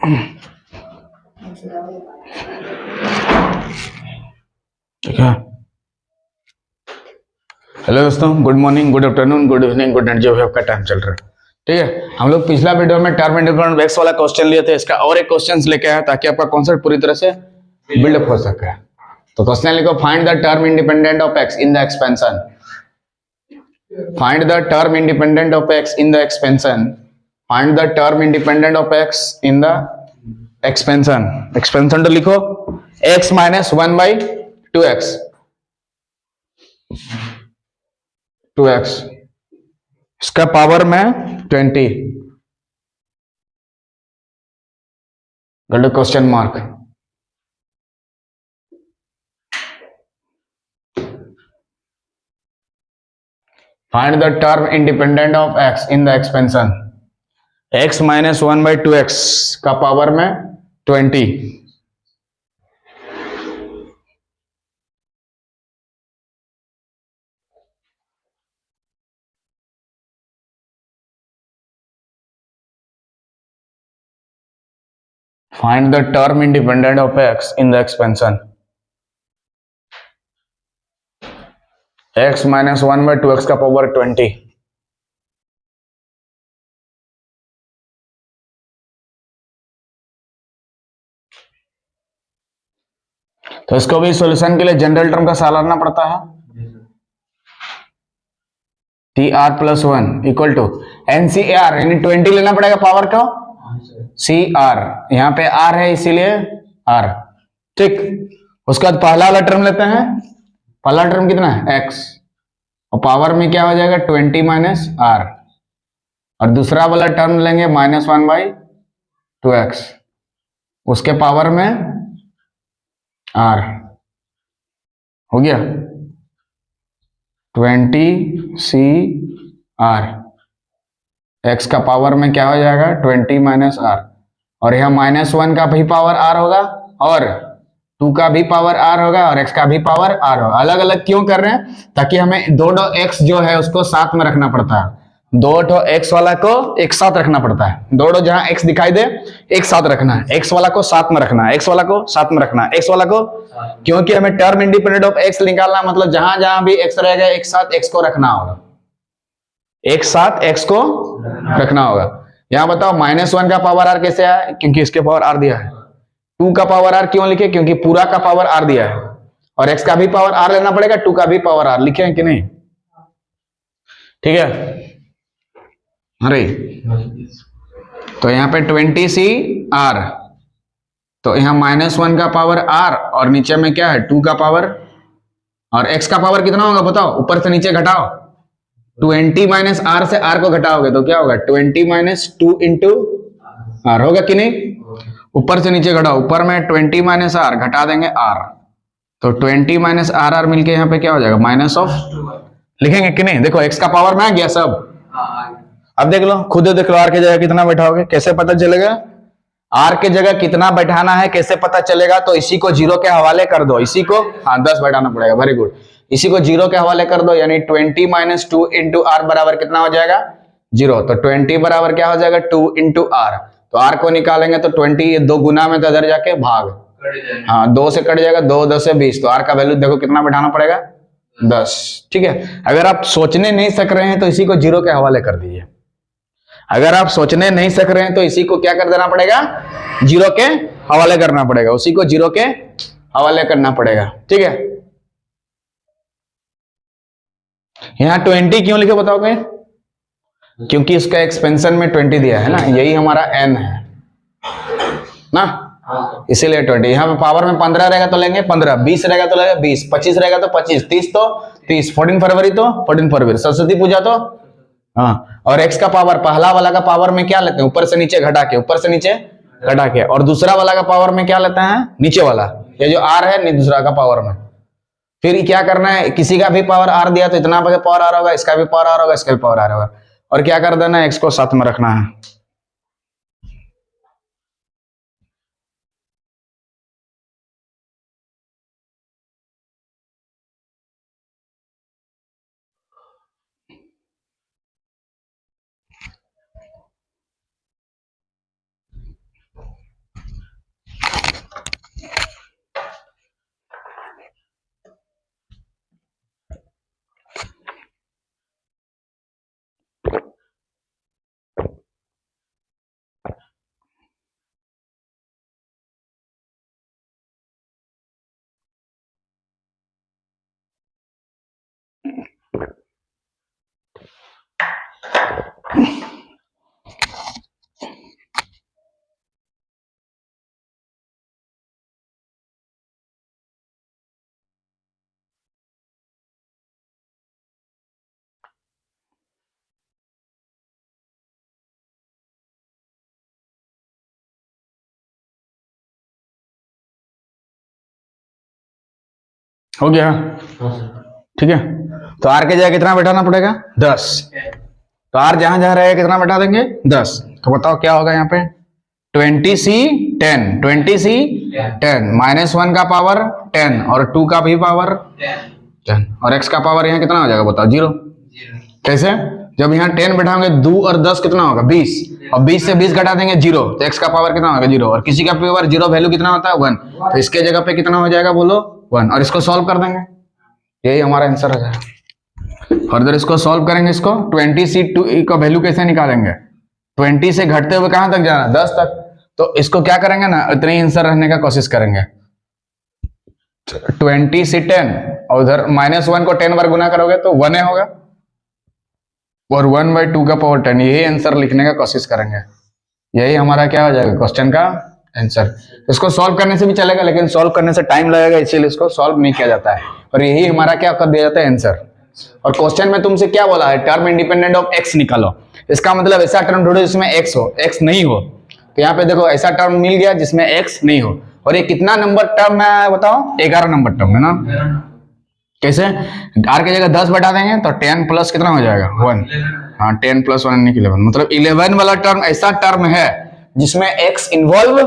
ठीक है। हेलो दोस्तों, good morning, good afternoon, good evening, good night, जो भी आपका टाइम चल रहा है। ठीक है, हम लोग पिछला वीडियो में टर्म इंडिपेंडेंट वेक्स वाला क्वेश्चन लिए थे, इसका और एक क्वेश्चन लेके आया ताकि आपका कॉन्सेप्ट पूरी तरह से बिल्डअप हो सके। तो क्वेश्चन लिखो, find the term independent of x in the expansion. Find the term independent of x in the expansion. Find the term independent of x in the expansion. Expansion तो लिखो x minus 1/2x 2x, इसका power में 20, question mark. Find the term independent of x in the expansion. x minus 1/2x का power में 20। Find the term independent of x in the expansion. x minus 1/2x का power 20। तो इसको भी solution के लिए जनरल टर्म का सहारा लेना पड़ता है। TR plus 1 equal to NCR, यानी 20 लेना पड़ेगा पावर को CR, यहाँ पे R है इसीलिए R। ठीक, उसके बाद पहला वाला टर्म लेते हैं। पहला टर्म कितना है x, और पावर में क्या हो जाएगा 20 माइनस R, और दूसरा वाला टर्म लेंगे माइनस 1/2x, उसके पावर में R। हो गया 20CR, x का पावर में क्या हो जाएगा 20 माइनस R, और यहाँ -1 का भी पावर R होगा, और 2 का भी पावर R होगा, और x का भी पावर R होगा। अलग अलग क्यों कर रहे हैं? ताकि हमें दोनों x जो है उसको साथ में रखना पड़ता है। दो x वाला को एक साथ रखना पड़ता है। दोनों जहां x दिखाई दे एक साथ रखना है, x वाला को साथ में रखना है, x वाला को साथ में रखना है, x वाला को, क्योंकि हमें टर्म इंडिपेंडेंट ऑफ x निकालना, मतलब जहां जहां भी x रहेगा एक साथ x को रखना होगा, एक साथ x को रखना होगा। यहां बताओ -1 का पावर r कैसे आया? क्योंकि इसके पावर r दिया है। 2 का पावर r क्यों लिखे? क्योंकि पूरा का पावर r दिया है, और x का भी पावर r लेना पड़ेगा, 2 का भी पावर r लिखे हैं कि नहीं? ठीक है, अरे तो यहाँ पे 20CR, तो यहाँ -1 का पावर r, और नीचे में क्या है 2 का पावर, और x का पावर कितना होगा बताओ? ऊपर से नीचे घटाओ, 20 माइनस r से r को घटाओगे तो क्या होगा 20 माइनस 2 इंटू r, होगा कि नहीं? ऊपर से नीचे घटाओ, ऊपर में 20 माइनस r, घटा देंगे r, तो 20 माइनस r मिलके यहाँ पे क्या हो जाएगा माइनस ऑफ, लिखेंगे कि नहीं? देखो x का पावर में आ गया सब। अब देख लो, खुद देख लो r की जगह कितना बैठाओगे, कैसे पता चलेगा? r के जगह कितना बैठाना है कैसे पता चलेगा? तो इसी को 0 के हवाले कर दो, इसी को, हाँ 10 बैठाना पड़ेगा, वेरी गुड। इसी को 0 के हवाले कर दो, यानी 20 माइनस 2 इंटू आर बराबर कितना हो जाएगा 0। तो 20 बराबर क्या हो जाएगा 2 इंटू आर, तो r को निकालेंगे तो 20 दो गुना में तो इधर जाके भाग, हाँ 2 से कट जाएगा, 2 10 से 20, तो r का वैल्यू देखो कितना बैठाना पड़ेगा 10। ठीक है, अगर आप सोचने नहीं सक रहे हैं तो इसी को 0 के हवाले कर दीजिए। अगर आप सोचने नहीं सक रहे हैं तो इसी को क्या कर देना पड़ेगा 0 के हवाले करना पड़ेगा, उसी को 0 के हवाले करना पड़ेगा। ठीक है, यहां 20 क्यों लिखे बताओगे? क्योंकि इसका एक्सपेंशन में 20 दिया है ना, यही हमारा n है ना, इसीलिए 20। यहाँ पे पावर में 15 रहेगा तो लेंगे 15, 20 रहेगा तो लेंगे 20, 25 रहेगा तो 25, 30 तो 30, 14 फरवरी तो 14 फरवरी, सरस्वती पूजा तो, हाँ। और x का पावर, पहला वाला का पावर में क्या लेते हैं ऊपर से नीचे घटा के, ऊपर से नीचे घटा के, और दूसरा वाला का पावर में क्या लेते हैं नीचे वाला, ये जो r है नहीं दूसरा का पावर में। फिर क्या करना है, किसी का भी पावर r दिया तो इतना पावर r होगा, इसका भी पावर r होगा, इसका भी पावर r होगा, और क्या कर देना है x को साथ में रखना है। हो गया, ठीक है। तो आर के जगह कितना बैठाना पड़ेगा 10, तो आर जहां जहां रहेगा कितना बैठा देंगे 10। तो बताओ क्या होगा यहाँ पे 20c10, 20c10 -1 का पावर 10 और 2 का भी पावर 10 और x का पावर यहाँ कितना हो जाएगा बताओ 0। कैसे, जब यहाँ 10 बैठाओगे 2 और 10 कितना होगा 20 और 20 से 20 घटा देंगे 0, तो x का पावर कितना होगा 0 और किसी का पावर 0 वैल्यू कितना होता है 1, तो इसके जगह पे कितना हो जाएगा बोलो 1 और इसको सॉल्व कर देंगे, यही हमारा आंसर हो जाएगा। फर्दर इसको सॉल्व करेंगे, इसको 20c2 का वैल्यू कैसे निकालेंगे 20 से घटते हुए कहां तक जाना 10 तक, तो इसको क्या करेंगे ना इतने ही आंसर रहने का कोशिश करेंगे 20c10 और उधर -1 को 10 बार गुना करोगे तो 1 होगा और 1/2 का पावर 10, यही आंसर लिखने का कोशिश करेंगे, यही हमारा क्या हो जाएगा क्वेश्चन का आंसर। इसको सॉल्व करने से भी चलेगा लेकिन सॉल्व करने से टाइम लगेगा, इसीलिए इसको सॉल्व नहीं किया जाता है और यही हमारा क्या कर दिया जाता है आंसर। और क्वेश्चन में तुमसे क्या बोला है टर्म इंडिपेंडेंट ऑफ x निकालो, इसका मतलब ऐसा टर्म ढूंढो जिसमें x हो, x नहीं हो, तो यहाँ पे देखो ऐसा टर्म मिल गया जिसमें x नहीं हो और ये कितना नंबर टर्म है बताओ 11 नंबर टर्म है ना। कैसे, r की जगह 10 बैठा देंगे तो 10 प्लस कितना हो जाएगा 1, हाँ 10 प्लस 1 11, मतलब 11 वाला टर्म ऐसा टर्म है जिसमें x इन्वॉल्व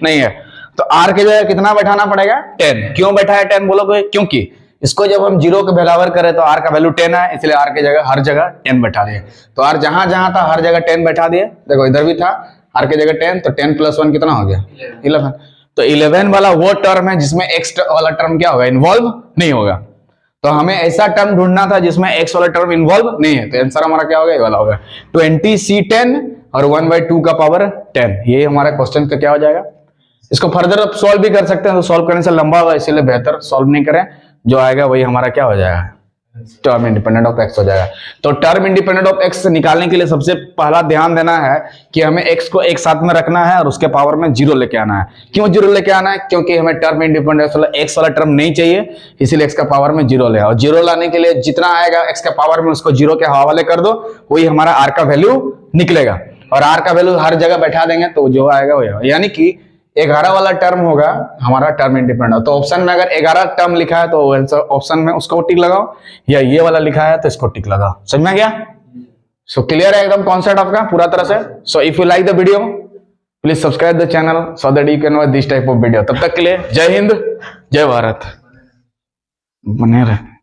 नहीं है, तो r की जगह कितना बैठाना पड़ेगा 10। क्यों बैठा है 10 बोलोगे, क्योंकि इसको जब हम 0 के बराबर करें तो r का वैल्यू 10 है, इसलिए r की जगह हर जगह 10 बैठा दिए, तो r जहां जहां था हर जगह 10 बैठा दिए। देखो इधर भी था r की जगह 10, तो 10 प्लस 1 कितना हो गया 11, तो 11 वाला वो टर्म है जिसमें x वाला टर्म क्या होगा इन्वॉल्व नहीं होगा, तो हमें ऐसा टर्म ढूंढना था जिसमें x वाला टर्म इन्वॉल्व नहीं है, तो आंसर हमारा क्या होगा ये वाला होगा 20c10 और 1/2 का पावर 10, ये हमारा क्वेश्चन का क्या हो जाएगा। इसको फर्दर आप सॉल्व भी कर सकते हैं, तो सॉल्व करने से लंबा होगा इसीलिए बेहतर सॉल्व नहीं करें, जो आएगा वही हमारा क्या हो जाएगा टर्म इंडिपेंडेंट ऑफ x हो जाएगा। तो टर्म इंडिपेंडेंट ऑफ x निकालने के लिए सबसे पहला ध्यान देना है कि हमें x को एक साथ में रखना है और उसके पावर में 0 लेके आना है। क्यों 0 लेके आना है, क्योंकि हमें टर्म इंडिपेंडेंट वाला x वाला टर्म नहीं चाहिए, इसीलिए x का पावर में 0 ले आओ। 0 लाने के लिए जितना आएगा x का पावर में उसको 0 के हवाले कर दो, वही हमारा r का वैल्यू निकलेगा और r का वैल्यू हर जगह बैठा देंगे तो जो आएगा वही, यानी कि 11 वाला टर्म होगा हमारा टर्म इंडिपेंडेंट। तो ऑप्शन में अगर 11 टर्म लिखा है तो ऑप्शन में उसको टिक लगाओ, या ये वाला लिखा है तो इसको टिक लगाओ। समझ में गया? सो क्लियर है एकदम कॉन्सेप्ट आपका पूरा तरह से। So if you like the video please subscribe the channel so that you can watch this type of video. तब तक के लिए जय हिंद जय भारत, बने रहे।